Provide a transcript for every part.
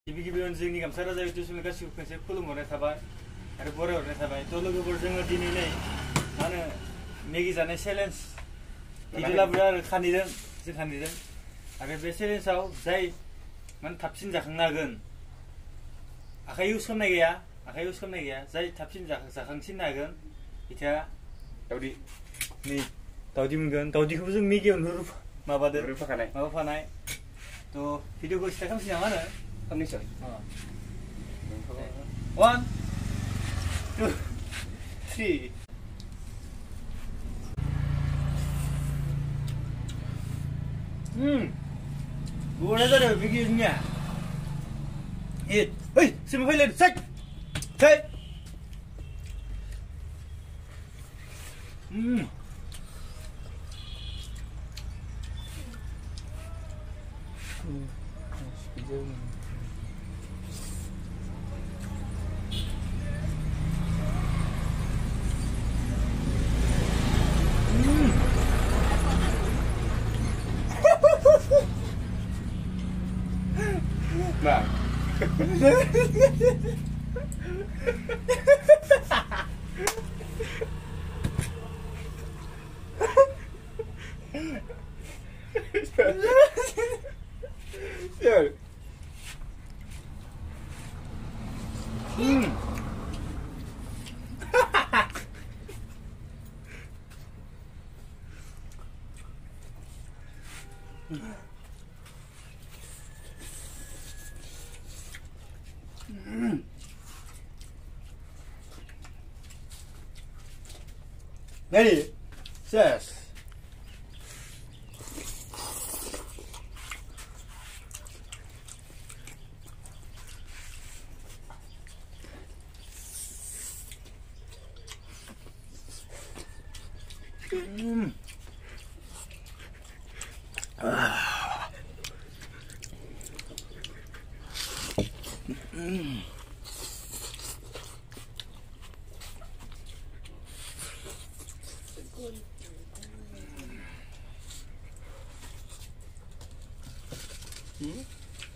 गिबि-गिबियावनो जोंनि गामसा राजा इउटुब चेनेल गासिबो खनसे खुलुमहरनाय थाबाय आरो बरायहरनाय थाबाय। थ' लोगोफोर जोङो दिनै नै मा होनो मेगि जानाय चेलेन्ज भिडिअ लाबोदों आरो खानैजों जों खानैजों आरो बे चेलेन्जआव जाय माने थाबसिन जाखांनो हागोन आखाइ इउस खालामनाय गैया जाय थाबसिन जाखांसिननो हागोन बिथाङा दावदै नै दावदै मोनगोन। दावदैखौबो जों मेगियावनो माबाफानाय थ' भिडिअखौ स्टार्ट खालामसै नामा होनो खालामनोसै 1 2 3 Gua dah bikinnya. Hei, semua file set. Set. Nah. Ready? Yes.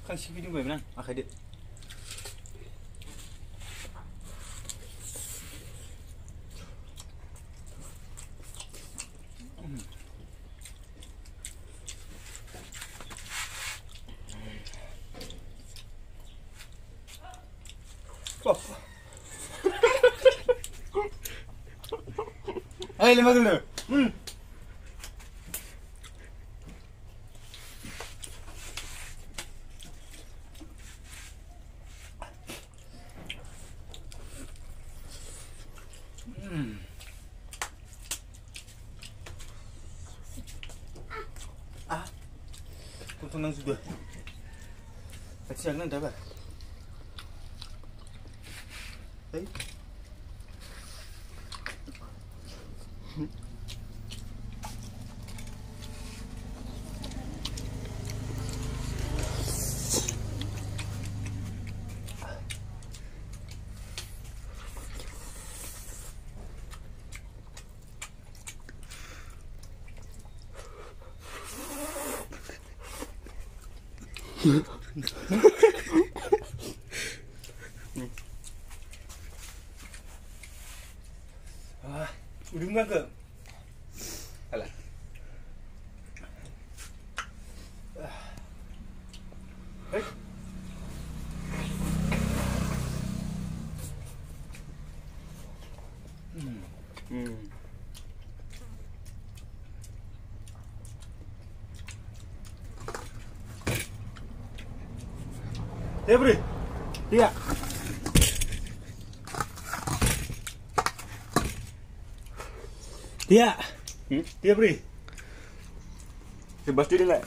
Kan si video gue menang, akhirnya. Oh. Ayo lima dulu. Tenang sudah. Kasihan dah bah. Hei. Udah enggak ke? Alah. Hei. Dia beri. Dia. Dia. Dia beri. Sebab dia lah.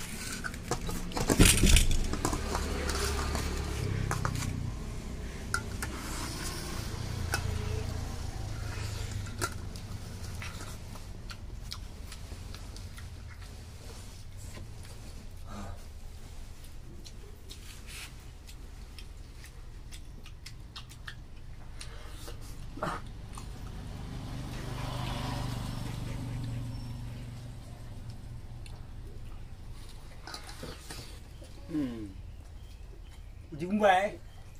Biदि बुंबाय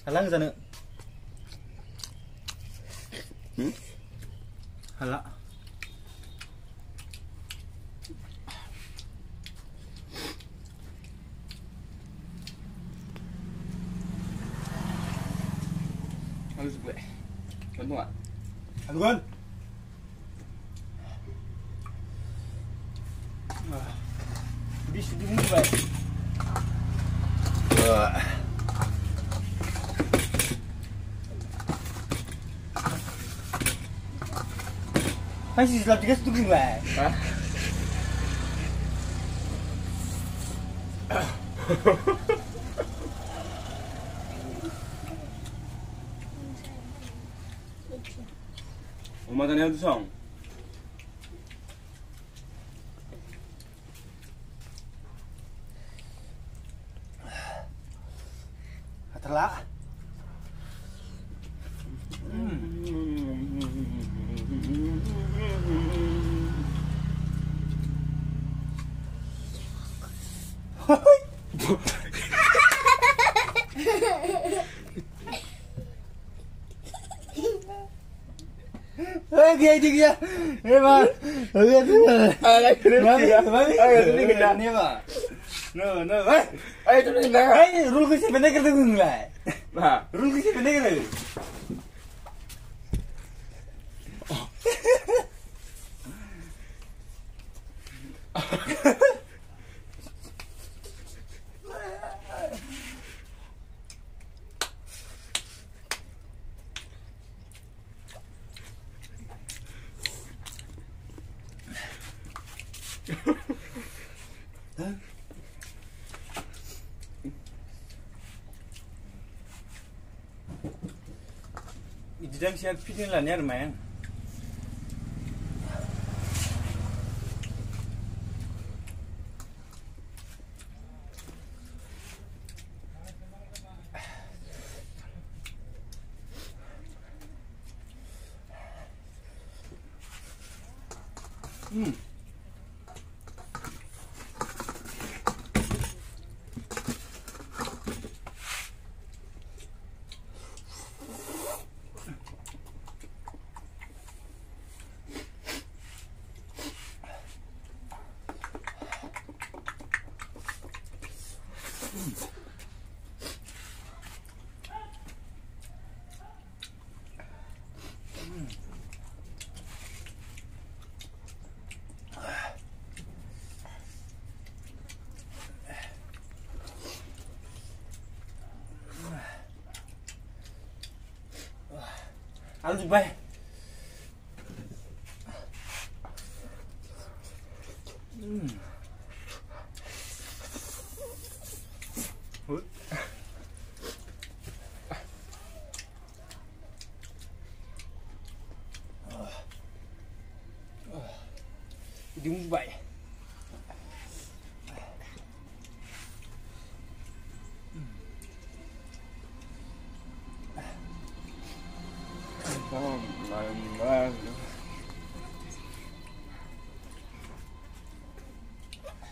हाला आं जानो हाला Harus gue. Bantu nggak? Aduan bis di bumbay masih selap tiga setuju nggak? Hah? Umatannya itu song. Hatala. Oke dia. Emang. Oke tuh. Ini apa? No. Ayo tuh nih. Rule ke siapa nak kerja gunggay? Nah, Rule ke siapa nak kerja? Idang siap pidin lah ni armai. Halo Dubai. Di Dubai.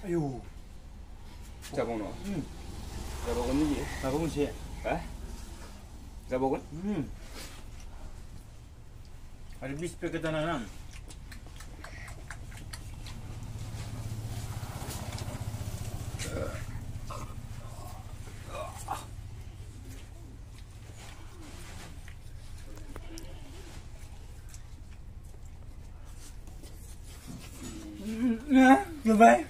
Ayo. Zabong no. Zabong ni je. Zabong je. Hah? Zabong? Ada bis pe ketananam. Goodbye.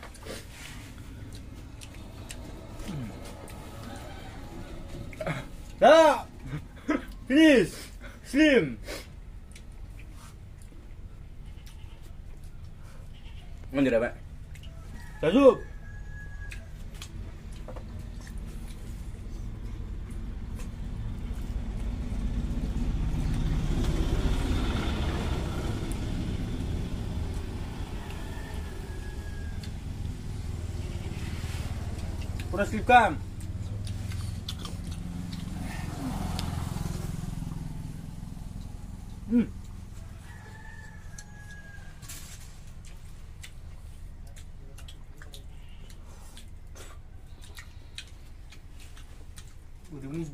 Dah. Finish. Slim. Mana dia dapat? Tajuk. Kurang selipkan. Udah mus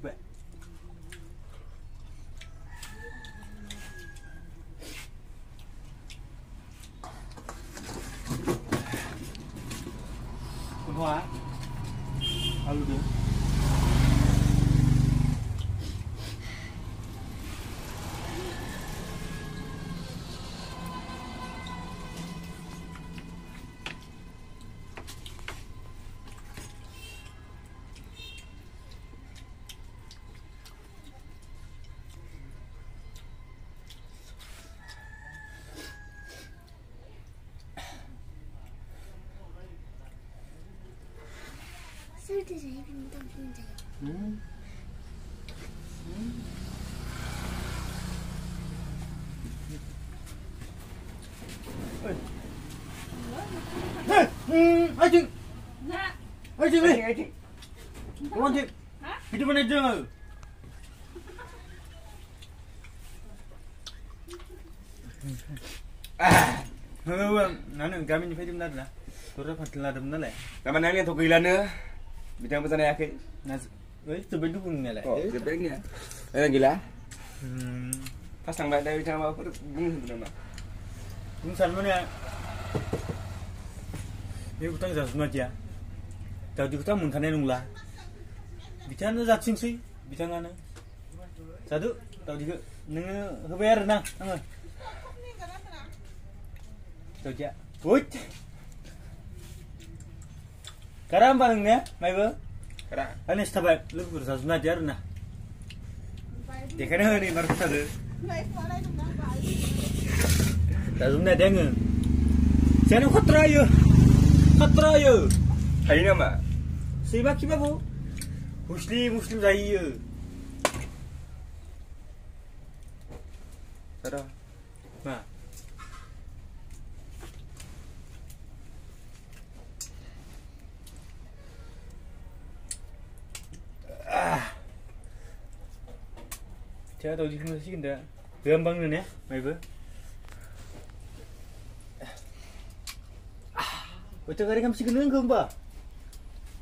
Ayo cing, ayo cing nih, pulang cing, hidup mana aja nggak? Nanen kami ni film dah, turun pasal ada mana le? Kapan nanti tu gila ne? Bidang pesan ayah ke? Nas, tu benda pun ni le. Oh, sebenarnya. Gila. Pasang baik dari cara apa tu bunyi sebenarnya. Bung Salman ya. Ini kita dah semua dia. Tahu kita mungkin ada nungla. Bicara zat sing sih, bicara mana? Satu, tahu juga. Neng kebayar na, angah. Tahu dia. Woi. Karam bang ni, mai ber. Kara. Ane setabat, lu berusaha semua dia na. Dekana ni maruf satu. Tak semua dia nge. Saya nak khatra yo. Khatra yo. Hari ni apa? Sebab kipa bu? Muslim saya. Kara. Nah. Saya tahu jika masih kita gampang ni ya, mai ber. Macam kali kamu sih kenal gambar?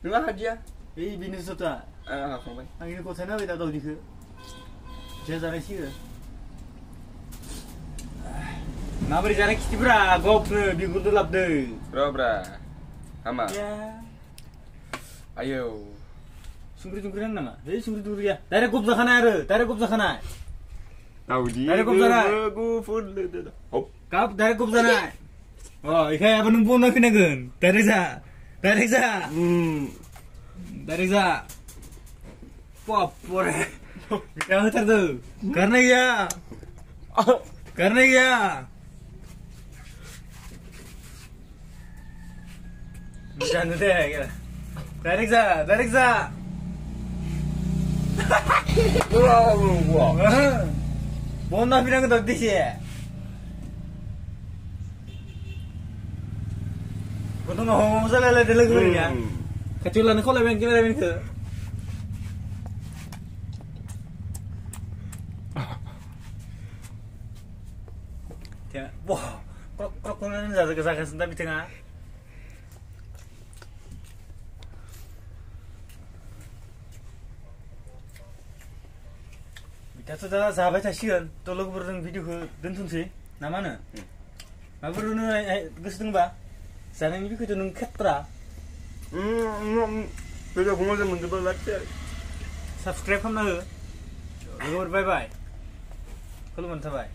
Dengar hadiah. Bini sota. Sampai. Angin kau sana kita tahu jika. Saya sana sih. Nak beri jarak kita bera, gop ni bigur tu lap deh. Bra. Hama. Ya. Ayo. Sungguh-sungguhan nama. Jadi sungguh ya. Dari gop zakana ada. Dari gop zakana. Tahu dia. Dari gop zakana. Aku full dah. Hop. Kap dari gop zakana. Oh, ikai apa numpun nak kena kan? Dari za. Dari za. Pop, pore. Yang tertu. Karena ya. Jangan deh, kira. Dari za. Wah. Mau nak bilang ke sih? Kau tu ngomong masalah lah dalam guru ya. Kecuali kau lebih kira lebih ke. Ya, wah, kau ni dah kesah sebentar di tengah. Kita tu dah sahabat cakap, tolong berdeng video ke dentun sih, nama mana? Apa berdeng gusto ba? Sana ni kita nung khatra. Kita kumul zaman tu berlaku. Subscribe हम ना हो. Bye bye. Kalau mana bye.